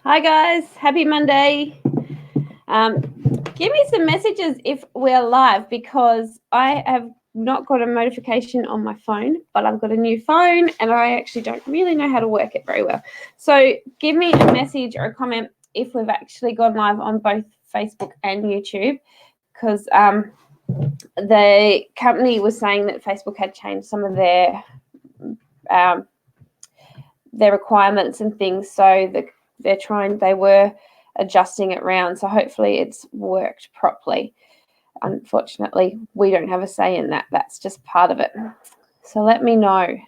Hi guys, happy Monday. Give me some messages if we're live because I have not got a notification on my phone, but I've got a new phone and I actually don't really know how to work it very well. So give me a message or a comment if we've actually gone live on both Facebook and YouTube, because the company was saying that Facebook had changed some of their requirements and things, so they were adjusting it around, so hopefully it's worked properly. Unfortunately, we don't have a say in that. That's just part of it. So let me know.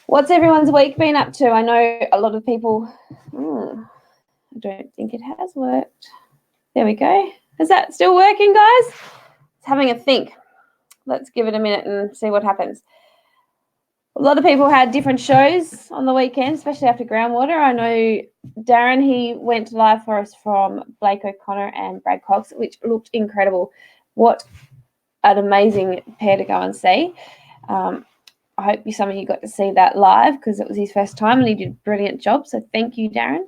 What's everyone's week been up to? I know a lot of people. I don't think it has worked. There we go. Is that still working, guys? It's having a think. Let's give it a minute and see what happens. A lot of people had different shows on the weekend, especially after Groundwater. I know Darren, he went live for us from Blake O'Connor and Brad Cox, which looked incredible. What an amazing pair to go and see. I hope some of you got to see that live because it was his first time and he did a brilliant job. So thank you, Darren.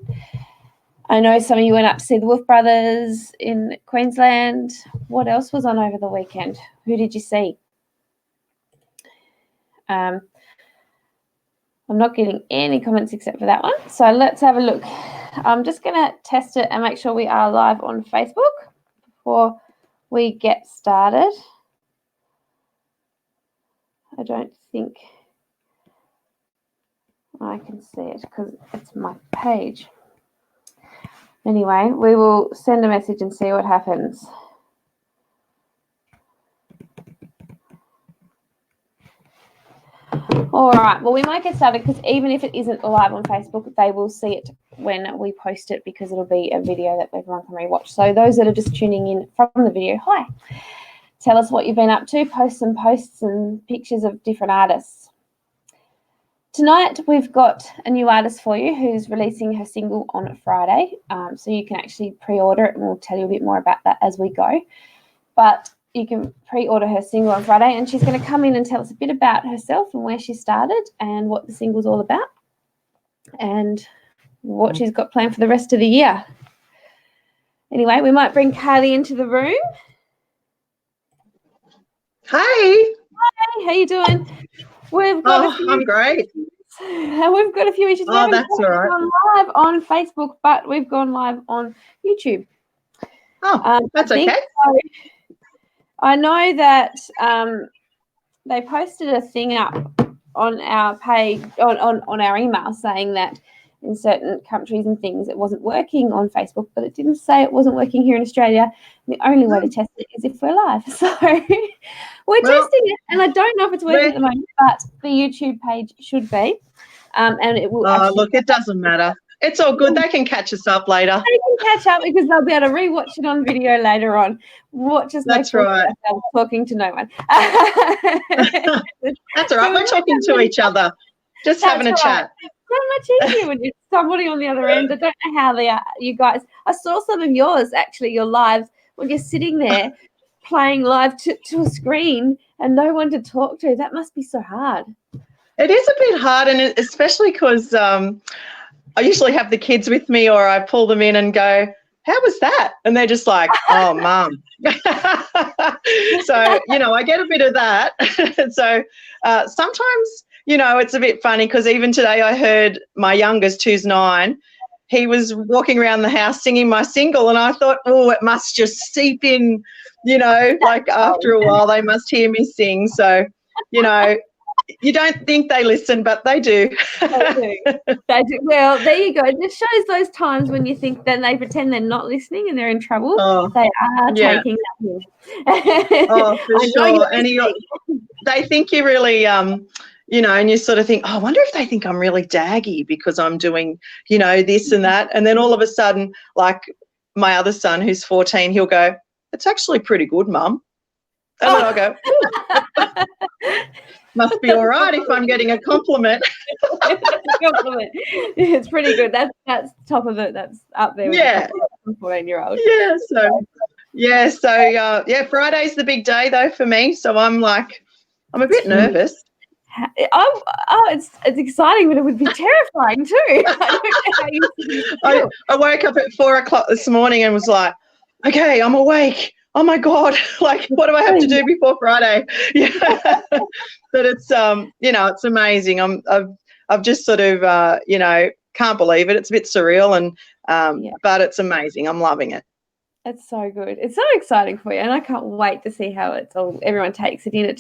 I know some of you went up to see the Wolf Brothers in Queensland. What else was on over the weekend? Who did you see? I'm not getting any comments except for that one. So let's have a look. I'm just going to test it and make sure we are live on Facebook before we get started. I don't think I can see it because it's my page. Anyway, we will send a message and see what happens. All right, well, we might get started because even if it isn't live on Facebook, they will see it when we post it because it'll be a video that everyone can rewatch. So those that are just tuning in from the video, hi. Tell us what you've been up to. Post some posts and pictures of different artists. Tonight, we've got a new artist for you who's releasing her single on Friday. So you can actually pre-order it and we'll tell you a bit more about that as we go. But you can pre-order her single on Friday and she's going to come in and tell us a bit about herself and where she started and what the single's all about and what she's got planned for the rest of the year. Anyway, we might bring Kylie into the room. Hi. Hi, how you doing? I'm great. We've got a few issues. Oh, that's all right. Gone live on Facebook, but we've gone live on YouTube. Oh, that's okay. So, I know that they posted a thing up on our page, on our email saying that in certain countries and things it wasn't working on Facebook, but it didn't say it wasn't working here in Australia. The only way to test it is if we're live. So we're testing it, and I don't know if it's working at the moment, but the YouTube page should be. And it will look, it doesn't matter. It's all good. They can catch us up later. They can catch up because they'll be able to rewatch it on video later on. Watch us. That's right. Talking to no one. That's all right. We're talking to each other, just having a chat. It's so much easier when there's somebody on the other end. I don't know how they are, you guys. I saw some of yours, actually, your lives, when you're sitting there playing live to a screen and no one to talk to. That must be so hard. It is a bit hard, and especially because I usually have the kids with me or I pull them in and go, how was that? And they're just like, oh, Mum. So, I get a bit of that. So sometimes, it's a bit funny because even today I heard my youngest, who's 9, he was walking around the house singing my single and I thought, oh, it must just seep in, like after a while they must hear me sing. So, you don't think they listen, but they do. They do. Well, there you go. It just shows those times when you think then they pretend they're not listening and they're in trouble. They are taking that in. Oh, for sure. And they think you're really, and you sort of think, oh, I wonder if they think I'm really daggy because I'm doing, this and that. And then all of a sudden, like my other son who's 14, he'll go, it's actually pretty good, Mum. And then I'll go, must be all right if I'm getting a compliment. It's pretty good. That's top of it. That's up there with the 14-year-old. So Friday's the big day though for me. So I'm a bit nervous. It's exciting, but it would be terrifying too. I don't know how you feel. I woke up at 4 o'clock this morning and was like, okay, I'm awake. Oh my God, like what do I have to do before Friday? Yeah. But it's it's amazing. I've just sort of can't believe it. It's a bit surreal and but it's amazing. I'm loving it. It's so good. It's so exciting for you, and I can't wait to see how everyone takes it in.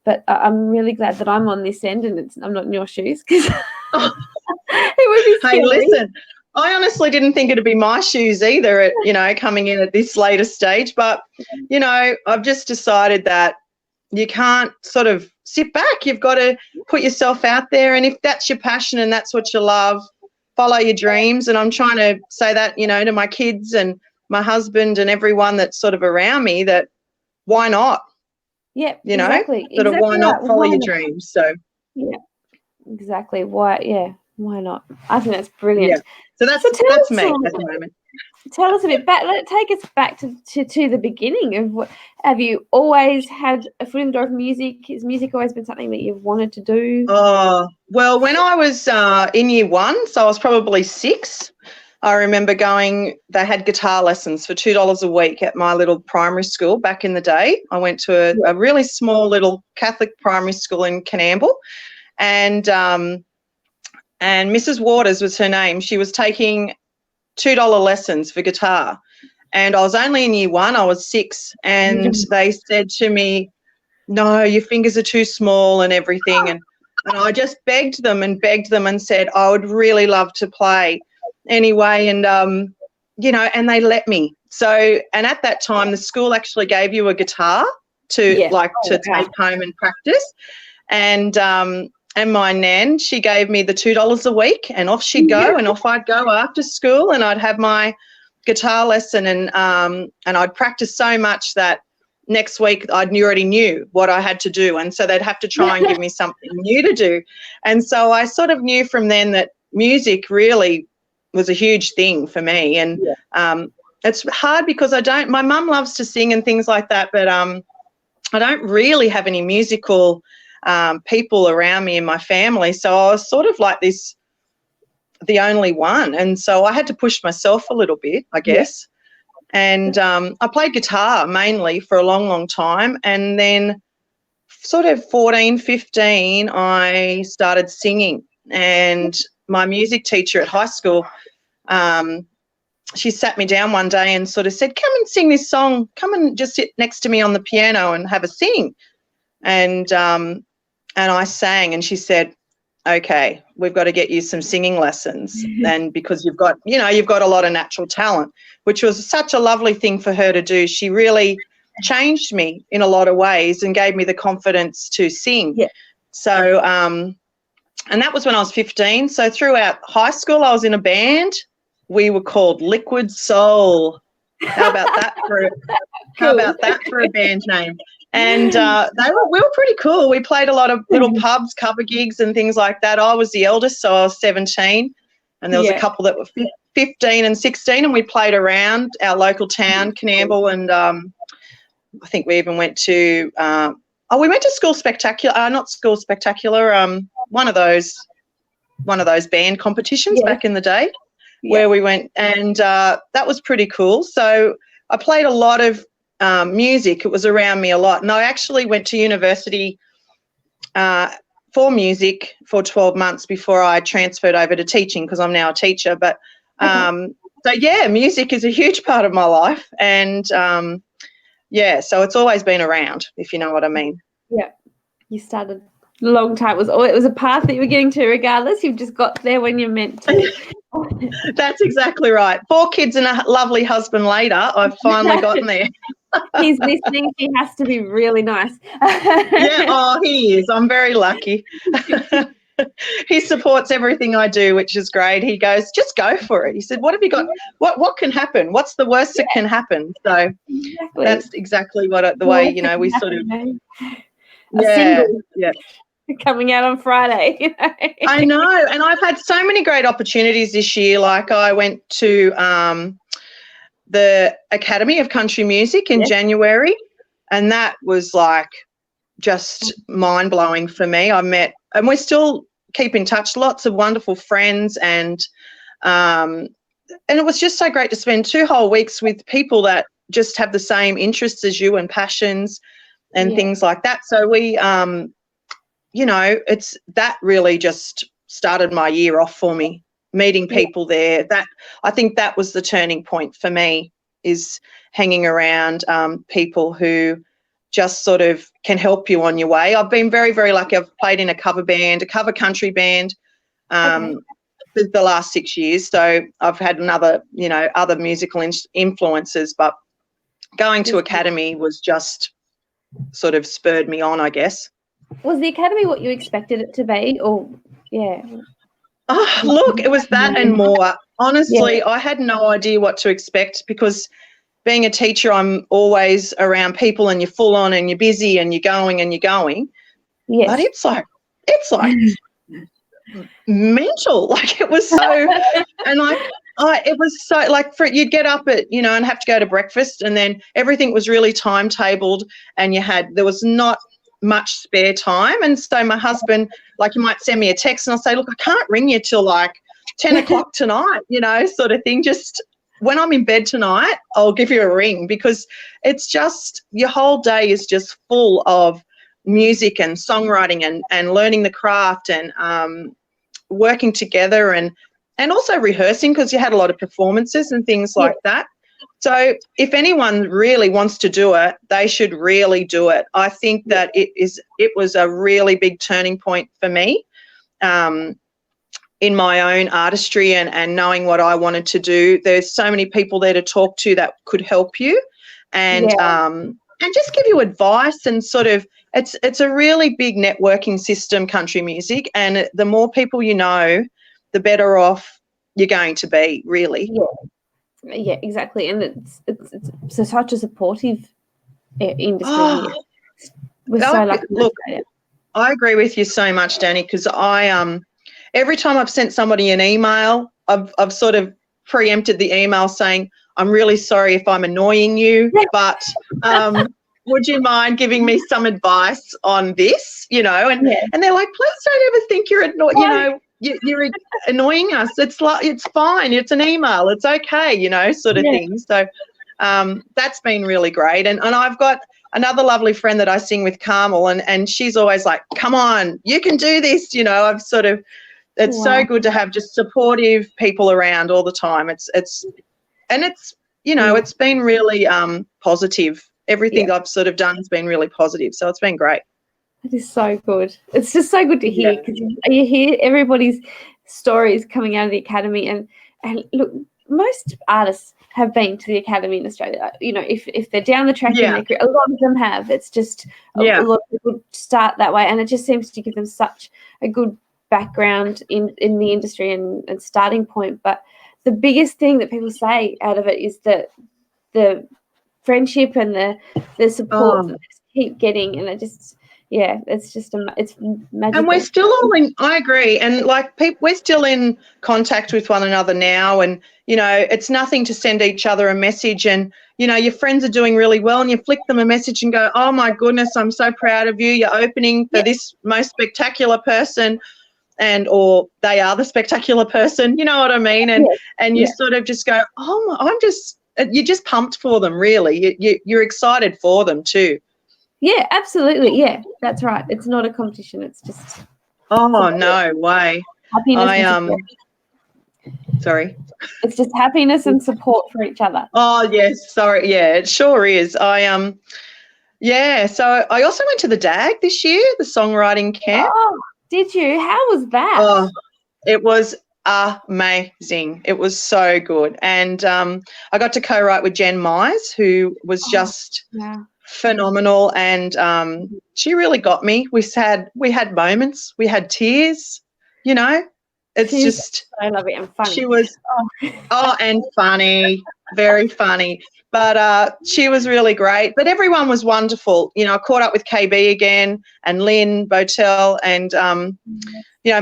But I'm really glad that I'm on this end and I'm not in your shoes, because it would be scary. Hey, listen, I honestly didn't think it'd be my shoes either at, coming in at this later stage. But, I've just decided that you can't sort of sit back. You've got to put yourself out there. And if that's your passion and that's what you love, follow your dreams. And I'm trying to say that, to my kids and my husband and everyone that's sort of around me, that why not? Yeah, exactly. Sort of why not follow your dreams? So yeah, exactly. Why not? I think that's brilliant. Yeah. So that's me at the moment. Tell us a bit back. Take us back to the beginning of what. Have you always had a foot in the door of music? Has music always been something that you've wanted to do? Oh, well, when I was in year 1, so I was probably 6. I remember they had guitar lessons for $2 a week at my little primary school back in the day. I went to a really small little Catholic primary school in Canamble, and Mrs. Waters was her name. She was taking $2 lessons for guitar, and I was only in year 1. I was 6, and they said to me, no, your fingers are too small and everything, and I just begged them and said I would really love to play anyway, and and they let me. So, and at that time the school actually gave you a guitar to take home and practice, and my nan, she gave me the $2 a week, and off she'd go, and off I'd go after school, and I'd have my guitar lesson, and I'd practice so much that next week I already knew what I had to do, and so they'd have to try and give me something new to do. And so I sort of knew from then that music really was a huge thing for me. And it's hard because my mum loves to sing and things like that, but I don't really have any musical people around me in my family. So I was sort of like the only one. And so I had to push myself a little bit, I guess. And I played guitar mainly for a long, long time. And then sort of 14, 15, I started singing. And my music teacher at high school, she sat me down one day and sort of said, come and sing this song. Come and just sit next to me on the piano and have a sing. And I sang, and she said, okay, we've got to get you some singing lessons. And because you've got a lot of natural talent, which was such a lovely thing for her to do. She really changed me in a lot of ways and gave me the confidence to sing. Yeah. So, and that was when I was 15. So throughout high school, I was in a band. We were called Liquid Soul. How about that for a band name? And we were pretty cool. We played a lot of little pubs, cover gigs and things like that. I was the eldest, so I was 17, and there was a couple that were 15 and 16, and we played around our local town, Canamble, and I think we even went to we went to School Spectacular, not School Spectacular, one of those band competitions back in the day, where we went, and that was pretty cool. So I played a lot of music. It was around me a lot, and I actually went to university for music for 12 months before I transferred over to teaching, because I'm now a teacher. But so music is a huge part of my life, and so it's always been around, if you know what I mean. Yeah, you started a long time. It was a path that you were getting to regardless. You've just got there when you're meant to. That's exactly right. 4 kids and a lovely husband later, I've finally gotten there. He's listening. He has to be really nice. He is. I'm very lucky. He supports everything I do, which is great. He goes, just go for it. He said, what have you got? What can happen? What's the worst that can happen? So that's exactly the way, we sort of. Single coming out on Friday. I know. And I've had so many great opportunities this year. Like I went to the Academy of Country Music in January, and that was like just mind-blowing for me. I met, and we still keep in touch, lots of wonderful friends, and it was just so great to spend 2 whole weeks with people that just have the same interests as you and passions and things like that. So we, it's that really just started my year off for me, meeting people there. That, I think that was the turning point for me, is hanging around people who just sort of can help you on your way. I've been very, very lucky. I've played in a cover country band for the last 6 years. So I've had other musical influences, but going to academy was just sort of spurred me on, I guess. Was the academy what you expected it to be, or Oh, look, it was that and more. Honestly, I had no idea what to expect, because being a teacher, I'm always around people, and you're full on and you're busy and you're going. Yes. But it's like mental. Like, it was so, and it was so, like, you'd get up at, and have to go to breakfast, and then everything was really timetabled, and there was not much spare time. And so my husband, like, you might send me a text and I'll say, look, I can't ring you till like 10 o'clock tonight, sort of thing. Just when I'm in bed tonight, I'll give you a ring, because it's just, your whole day is just full of music and songwriting and learning the craft and working together and also rehearsing, because you had a lot of performances and things like that. So if anyone really wants to do it, they should really do it. I think that it was a really big turning point for me in my own artistry and knowing what I wanted to do. There's so many people there to talk to that could help you and just give you advice, and sort of, it's a really big networking system, country music, and the more people you know, the better off you're going to be, really. Yeah, exactly. And it's such a supportive industry. We're so lucky. Look, I agree with you so much, Danny, because every time I've sent somebody an email, I've sort of preempted the email saying, I'm really sorry if I'm annoying you, but would you mind giving me some advice on this, and they're like, please don't ever think you're you're annoying us. It's like, it's fine. It's an email. It's okay, sort of thing. So that's been really great. And I've got another lovely friend that I sing with, Carmel, and she's always like, come on, you can do this. I've sort of, it's so good to have just supportive people around all the time. It's been really positive. Everything I've sort of done has been really positive. So it's been great. It is so good. It's just so good to hear, because you hear everybody's stories coming out of the academy, and look, most artists have been to the academy in Australia. If they're down the track in their career, a lot of them have. It's just a lot of people start that way, and it just seems to give them such a good background in the industry and starting point. But the biggest thing that people say out of it is that the friendship and the support that they just keep getting, and it just. Yeah, it's just it's magical. And we're still all I agree. And like, we're still in contact with one another now. And, it's nothing to send each other a message. And, your friends are doing really well, and you flick them a message and go, oh, my goodness, I'm so proud of you. You're opening for this most spectacular person, or they are the spectacular person. You know what I mean? And you sort of just go, oh, you're just pumped for them, really. You're excited for them too. Yeah, absolutely. Yeah, that's right. It's not a competition. It's just. Oh, no way. Happiness. Sorry. It's just happiness and support for each other. Oh, yes. Sorry. Yeah, it sure is. So I also went to the DAG this year, the songwriting camp. Oh, did you? How was that? Oh, it was amazing. It was so good. And I got to co-write with Jen Mize, who was just phenomenal, and she really got me. We had moments, we had tears, it's just I love it, and funny. She was and funny, very funny, but she was really great. But everyone was wonderful. I caught up with KB again and Lynn Botel, and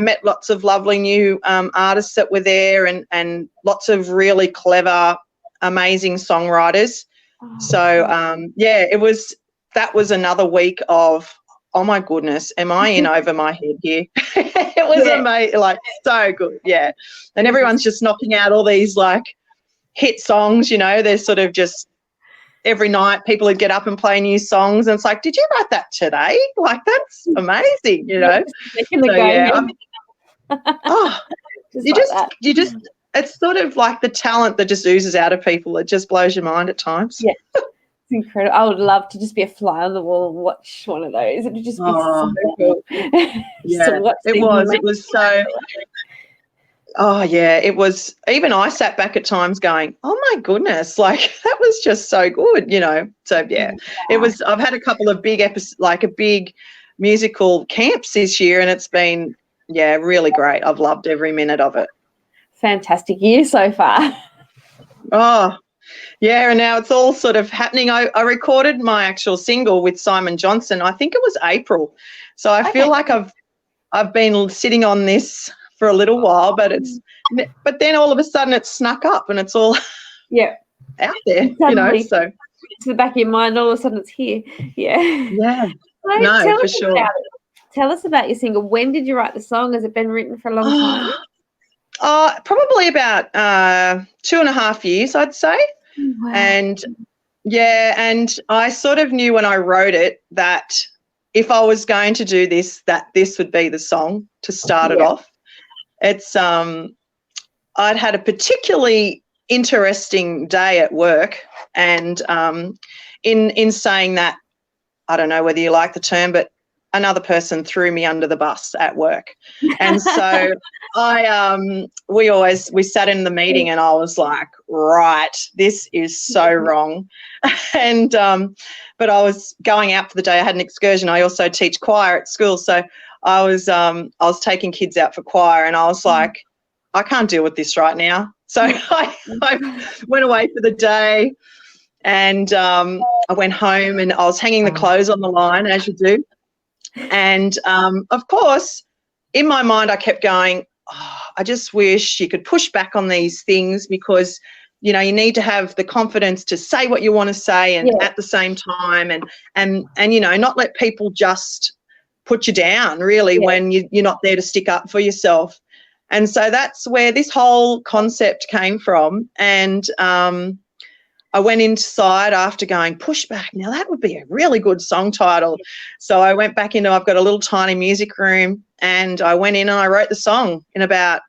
met lots of lovely new artists that were there, and lots of really clever, amazing songwriters. So that was another week of oh my goodness, am I in over my head here? It was amazing, like so good, yeah. And everyone's just knocking out all these like hit songs, you know. They're sort of just every night people would get up and play new songs, and it's like, did you write that today? Like that's amazing, you know. So yeah, you just it's sort of like the talent that just oozes out of people. It just blows your mind at times. Yeah. Incredible. I would love to just be a fly on the wall and watch one of those. It would just be so cool. Yeah, it was so. Oh yeah, it was. Even I sat back at times going, "Oh my goodness!" Like that was just so good, you know. So yeah, it was. I've had a couple of big a big musical camps this year, and it's been really great. I've loved every minute of it. Fantastic year so far. Oh. Yeah, and now it's all sort of happening. I recorded my actual single with Simon Johnson. I think it was April. So I feel like I've been sitting on this for a little while, but then all of a sudden it's snuck up and it's all out there, suddenly, you know. So to the back of your mind, all of a sudden it's here. Yeah. So no, for sure. Tell us about your single. When did you write the song? Has it been written for a long time? Probably about 2.5 years, I'd say. Wow. And I sort of knew when I wrote it that if I was going to do this, that this would be the song to start it off. It's I'd had a particularly interesting day at work, and in saying that, I don't know whether you like the term, but another person threw me under the bus at work. And so we sat in the meeting and I was like, right, this is so wrong. And but I was going out for the day. I had an excursion. I also teach choir at school. So I was taking kids out for choir, and I was like, I can't deal with this right now. So I went away for the day, and I went home and I was hanging the clothes on the line, as you do. And, of course, in my mind I kept going, I just wish you could push back on these things, because, you know, you need to have the confidence to say what you want to say and at the same time and you know, not let people just put you down really when you're not there to stick up for yourself. And so that's where this whole concept came from. And I went inside after going, pushback. Now that would be a really good song title. So I went back I've got a little tiny music room, and I went in and I wrote the song in about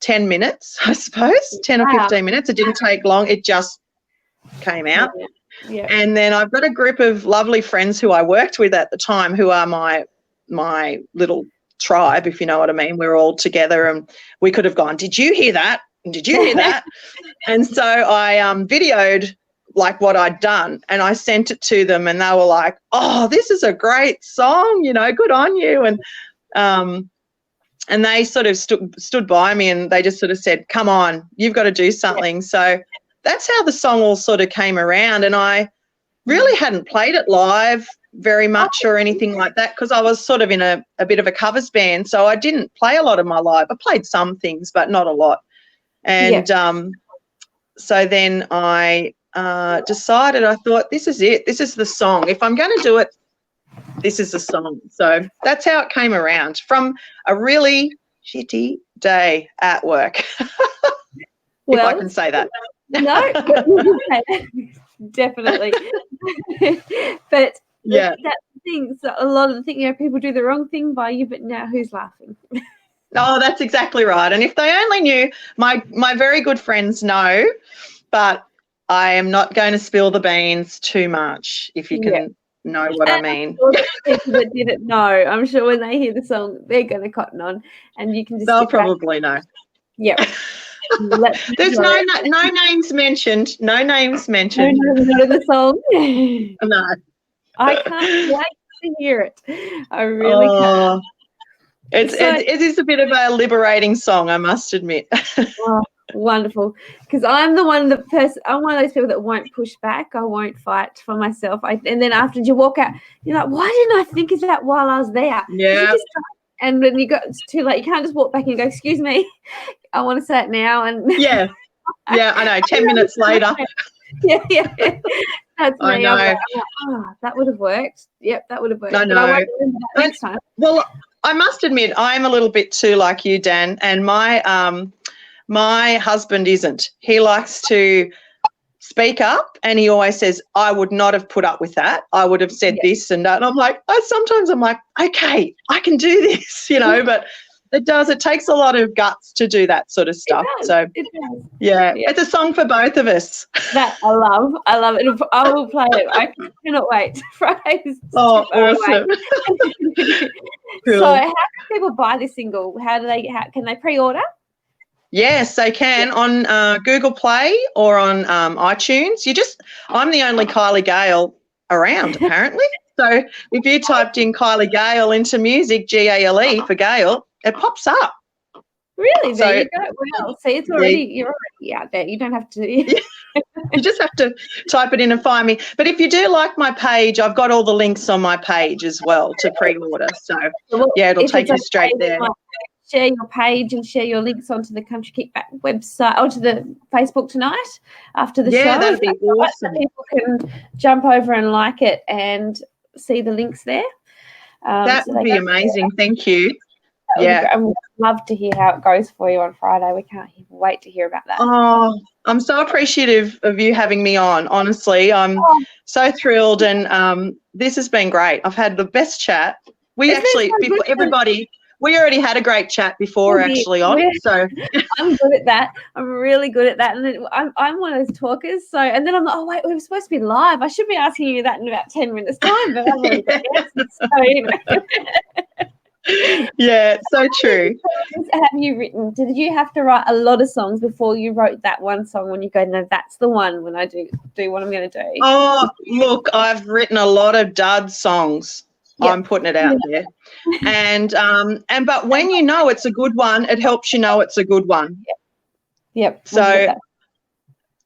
10 minutes, I suppose, 10 or 15 minutes. It didn't take long. It just came out. Yeah. And then I've got a group of lovely friends who I worked with at the time, who are my little tribe, if you know what I mean. We're all together, and we could have gone, did you hear that? Did you hear that? And so I videoed like what I'd done, and I sent it to them, and they were like, oh, this is a great song, you know, good on you. And they sort of stood by me, and they just sort of said, come on, you've got to do something. So that's how the song all sort of came around. And I really hadn't played it live very much or anything like that, because I was sort of in a bit of a covers band, so I didn't play a lot of my live. I played some things, but not a lot. And so then I decided, I thought, this is it. This is the song. If I'm going to do it, this is the song. So that's how it came around, from a really shitty day at work, if I can say that. No, definitely. But that's the thing. So a lot of the thing, you know, people do the wrong thing by you, but now who's laughing? Oh, that's exactly right. And if they only knew, my very good friends know, but I am not going to spill the beans too much, if you can know what I mean. People that didn't know, I'm sure when they hear the song, they're going to cotton on, and you can just. They'll probably know. Yeah. There's no names mentioned. No names mentioned. No, not in the song. No. I can't wait to hear it. I really can't. It is a bit of a liberating song, I must admit. Oh, wonderful. Because I'm one of those people that won't push back. I won't fight for myself. And then after you walk out, you're like, why didn't I think of that while I was there? Yeah. And when it's too late, you can't just walk back and go, excuse me, I want to say it now. And yeah, I know. 10 minutes later. Yeah. That's I me. know. I'm like, oh, that would have worked. Yep, that would have worked. I But I know. won't remember that next time. Well, I must admit, I'm a little bit too like you, Dan, and my husband isn't. He likes to speak up, and he always says, I would not have put up with that. I would have said this and that. And I'm like, sometimes I'm like, okay, I can do this, but it takes a lot of guts to do that sort of stuff. It does. So It does. yeah, it's a song for both of us. That I love. I will play it. I cannot wait. Fridays. Oh, awesome. Cool. So how can people buy this single? How can they pre-order? Yes, they can on Google Play or on iTunes. I'm the only Kylie Gale around, apparently. So if you typed in Kylie Gale into music, Gale for Gale, it pops up. Really? There you go. Well, see, you're already out there. You don't have to. You just have to type it in and find me. But if you do like my page, I've got all the links on my page as well to pre-order. So, it'll take you straight there. Share your page and share your links onto the Country Kickback website, onto the Facebook tonight after the show. Yeah, that'd be awesome. So people can jump over and like it and see the links there. That would be amazing. Thank you. I would love to hear how it goes for you on Friday. We can't wait to hear about that. Oh, I'm so appreciative of you having me on. Honestly, I'm so thrilled, and this has been great. I've had the best chat. We already had a great chat before So I'm good at that. I'm really good at that. And then I'm one of those talkers. So, and then I'm like, oh wait, we were supposed to be live. I should be asking you that in about 10 minutes time, but I've already got the answers. So anyway. Yeah, so true. Have you written? Did you have to write a lot of songs before you wrote that one song? When you go, no, that's the one. When I do what I'm going to do. Oh, look, I've written a lot of dud songs. Yep. I'm putting it out there, and but when you know it's a good one, it helps you know it's a good one. Yep. So,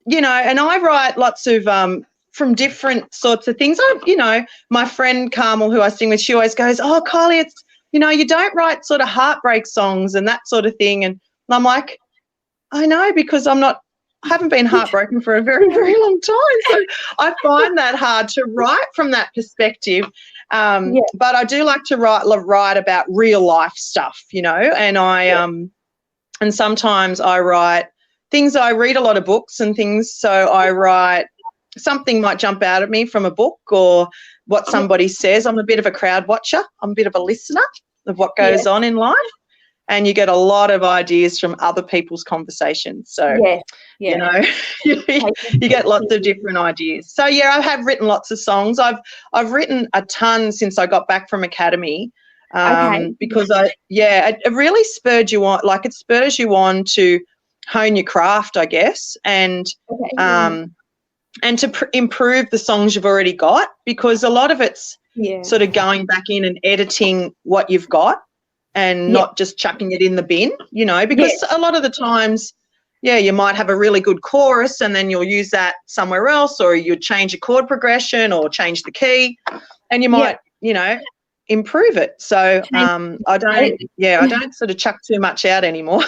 and I write lots of from different sorts of things. My friend Carmel, who I sing with, she always goes, "Oh, Kylie, it's you don't write sort of heartbreak songs and that sort of thing." And I'm like, I know, because I haven't been heartbroken for a very, very long time. So I find that hard to write from that perspective. But I do like to write about real life stuff, and and sometimes I write things. I read a lot of books and things, so I write something might jump out at me from a book or what somebody says. I'm a bit of a crowd watcher. I'm a bit of a listener of what goes on in life, and you get a lot of ideas from other people's conversations. So, you get lots of different ideas. So, I have written lots of songs. I've written a ton since I got back from academy because it really spurred you on. Like, it spurs you on to hone your craft, I guess, and to improve the songs you've already got, because a lot of it's sort of going back in and editing what you've got and not just chucking it in the bin, because a lot of the times, you might have a really good chorus and then you'll use that somewhere else, or you change a chord progression or change the key, and you might, improve it. So I don't sort of chuck too much out anymore.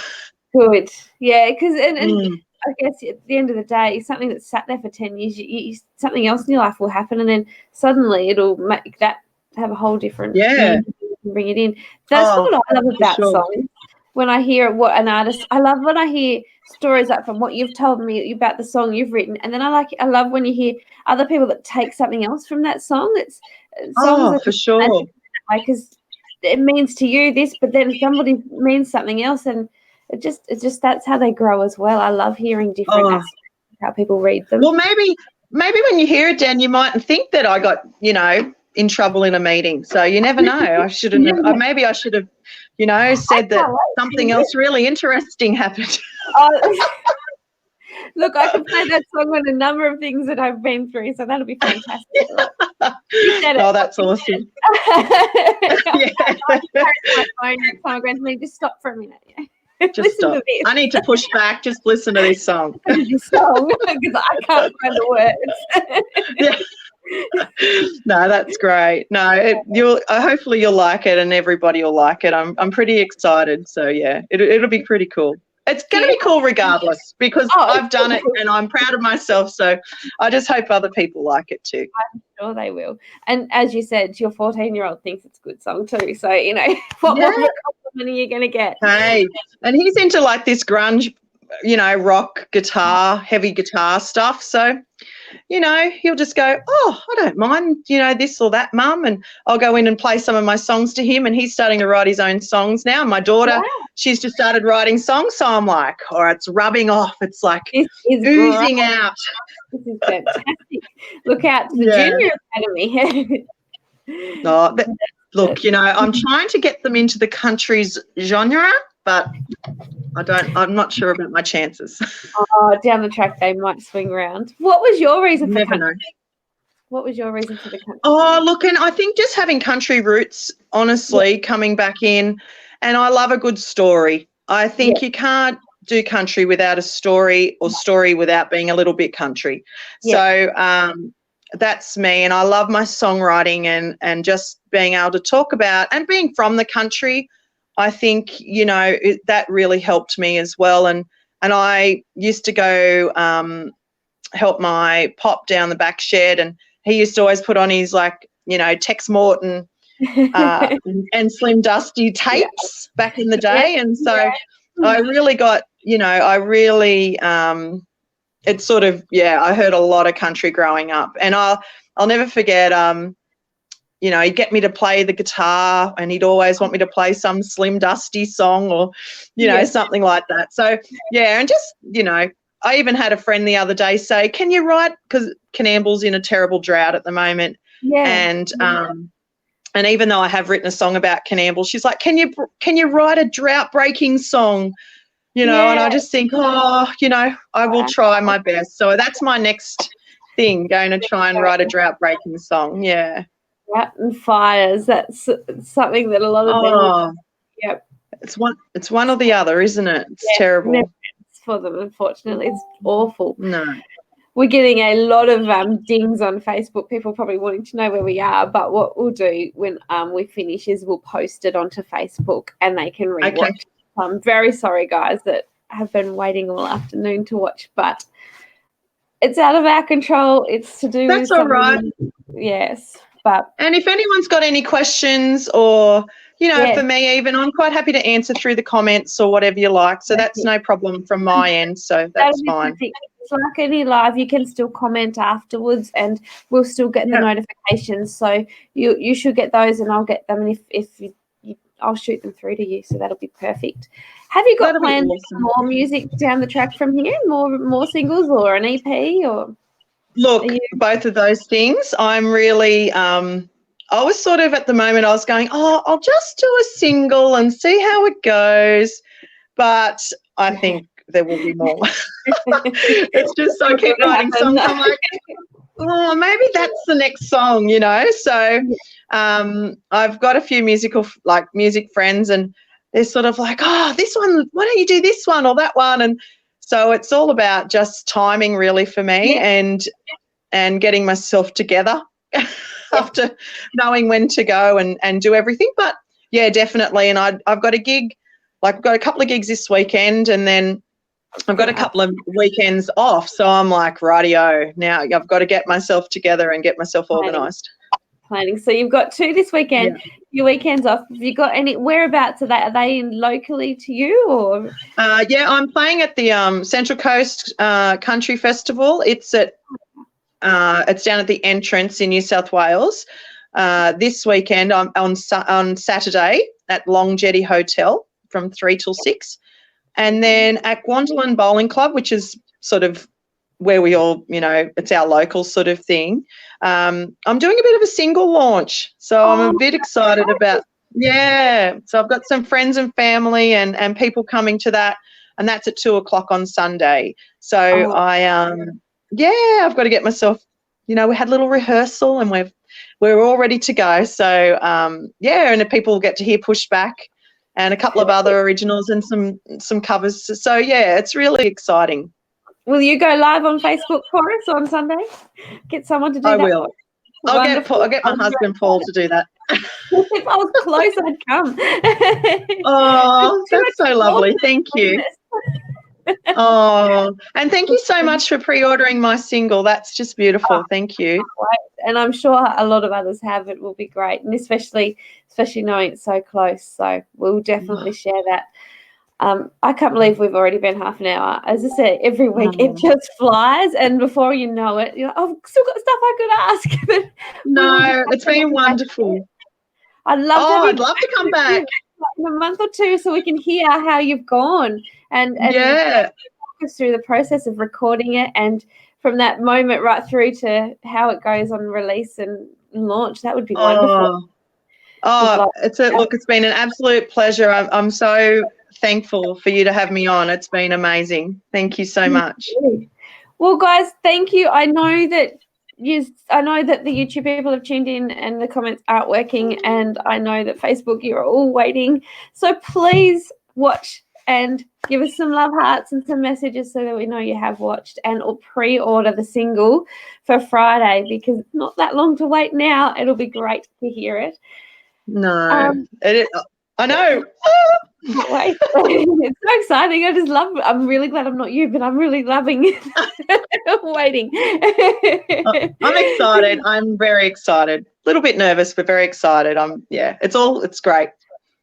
Good. Yeah, because I guess at the end of the day, something that's sat there for 10 years, something else in your life will happen, and then suddenly it'll make that have a whole different meaning, bring it in. That's what I love about songs. When I hear what an artist, I love when I hear stories like from what you've told me about the song you've written, and then I love when you hear other people that take something else from that song. It's songs for sure, because it means to you this, but then somebody means something else, and it just that's how they grow as well. I love hearing different aspects of how people read them. Well, maybe when you hear it, Dan, you mightn't think that I got in trouble in a meeting. So you never know. I shouldn't have. Maybe I should have, said that something else really interesting happened. Look, I can play that song on a number of things that I've been through, so that'll be fantastic. You said it. Oh, that's awesome. I'm going to just stop for a minute. Just stop. I need to push back. Just listen to this song. This song, because I can't find the words. No, that's great. No, hopefully you'll like it, and everybody will like it. I'm pretty excited. So it'll be pretty cool. it's going to be cool regardless because Oh, I've done it and I'm proud of myself. So I just hope other people like it too. I'm sure they will. And as you said, your 14-year-old thinks it's a good song too. So, you know, what more of a compliment are you going to get? Hey, and he's into like this grunge, you know, rock guitar, heavy guitar stuff. So, you know, he'll just go, oh, I don't mind, you know, this or that, Mum. And I'll go in and play some of my songs to him. And he's starting to write his own songs now. My daughter, she's just started writing songs. So I'm like, all right, it's rubbing off. It's like oozing out. This is fantastic. Look out to the Junior Academy. Look, you know, I'm trying to get them into the country's genre, but I'm not sure about my chances. Oh, down the track they might swing around. What was your reason for country? Know. What was your reason for the country? Oh, look, and I think just having country roots, honestly, coming back in, and I love a good story. I think you can't do country without a story or story without being a little bit country. So that's me, and I love my songwriting and just being able to talk about and being from the country. I think, you know, that really helped me as well. And I used to go help my pop down the back shed, and he used to always put on his, like, you know, Tex Morton and Slim Dusty tapes back in the day. And so I really got, you know, it's sort of, I heard a lot of country growing up. And I'll never forget, you know, he'd get me to play the guitar and he'd always want me to play some Slim Dusty song or, you know, something like that. So, and just, you know, I even had a friend the other day say, can you write, because Canamble's in a terrible drought at the moment. And even though I have written a song about Canamble, she's like, can you write a drought-breaking song? You know, and I just think, oh, you know, I will try my best. So that's my next thing, going to try and write a drought-breaking song. Yeah. Drought and fires. That's something that a lot of them. It's one or the other, isn't it? It's terrible for them. Unfortunately, it's awful. No. We're getting a lot of dings on Facebook, people probably wanting to know where we are, but what we'll do when we finish is we'll post it onto Facebook and they can rewatch. Okay. I'm very sorry, guys, that have been waiting all afternoon to watch, but it's out of our control. It's to do with That's all right. Yes. And if anyone's got any questions or, you know, for me even, I'm quite happy to answer through the comments or whatever you like. So that's no problem from my end. So that's fine. It's like any live, you can still comment afterwards and we'll still get the notifications. So you should get those and I'll get them. And if I'll shoot them through to you. So that'll be perfect. Have you got plans for more music down the track from here? More singles or an EP or? Look, both of those things. I'm really, I was sort of at the moment I was going, I'll just do a single and see how it goes. But I think there will be more. It's just I keep writing songs. I'm like, maybe that's the next song, you know. So I've got a few music friends and they're sort of like, this one, why don't you do this one or that one? And so it's all about just timing really for me and getting myself together after knowing when to go and do everything. But, definitely. And I've got a gig, I've got a couple of gigs this weekend and then I've got a couple of weekends off. So I'm like, rightio, now I've got to get myself together and get myself organised. Planning. So you've got 2 this weekend, your weekends off. Have you got any, whereabouts are they? Are they locally to you or? I'm playing at the Central Coast Country Festival. It's down at the entrance in New South Wales. This weekend I'm on Saturday at Long Jetty Hotel from 3 till 6. And then at Gwendolyn Bowling Club, which is sort of where we all, you know, it's our local sort of thing. I'm doing a bit of a single launch. So I'm a bit excited about, So I've got some friends and family and people coming to that. And that's at 2:00 on Sunday. So I've got to get myself, you know, we had a little rehearsal and we're all ready to go. So, and the people get to hear Pushback and a couple of other originals and some covers. So, it's really exciting. Will you go live on Facebook for us on Sunday? Get someone to do that. I will. I'll get my husband Paul to do that. If I was close, I'd come. That's so lovely. Thank you. Oh, and thank you so much for pre-ordering my single. That's just beautiful. Thank you. And I'm sure a lot of others have. It will be great, and especially knowing it's so close. So we'll definitely share that. I can't believe we've already been half an hour. As I said, every week it just flies, and before you know it, you're like, I've still got stuff I could ask. But No, it's been wonderful. I'd love I'd love to come back in a month or two so we can hear how you've gone and yeah. walk us through the process of recording it, and from that moment right through to how it goes on release and launch. That would be wonderful. It's been an absolute pleasure. I'm so thankful for you to have me on. It's been amazing. Thank you so much. Well, guys, thank you. I know that the YouTube people have tuned in and the comments aren't working, and I know that Facebook, you're all waiting. So please watch and give us some love hearts and some messages so that we know you have watched, and or pre-order the single for Friday, because it's not that long to wait now. It'll be great to hear it. No, I know. Can't wait. It's so exciting. I just love it. I'm really glad I'm not you, but I'm really loving waiting. I'm excited. I'm very excited. A little bit nervous, but very excited. It's great.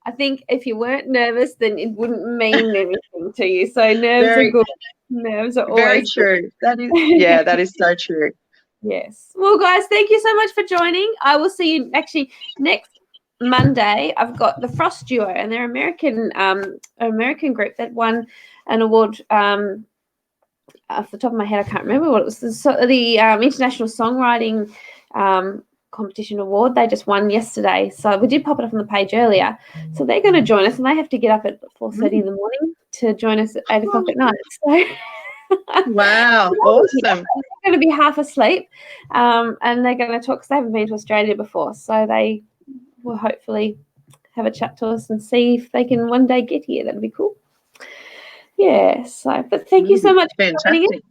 I think if you weren't nervous, then it wouldn't mean anything to you. So nerves are good. Nerves are always very true. Good. That is so true. Yes. Well, guys, thank you so much for joining. I will see you actually next Monday. I've got the Frost Duo, and they're American group that won an award. Off the top of my head, I can't remember what it was. The International Songwriting Competition Award. They just won yesterday, so we did pop it up on the page earlier. So they're going to join us, and they have to get up at 4:30 in the morning to join us at 8 o'clock at night. So. Wow, awesome. They're going to be half asleep, and they're going to talk, because they haven't been to Australia before, so they will hopefully have a chat to us and see if they can one day get here. That'd be cool. Yeah, but thank you so much for joining us,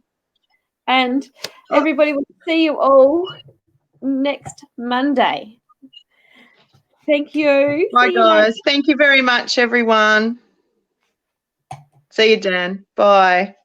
and everybody, will see you all next Monday. Thank you. Bye, guys. Thank you very much, everyone. See you, Dan. Bye.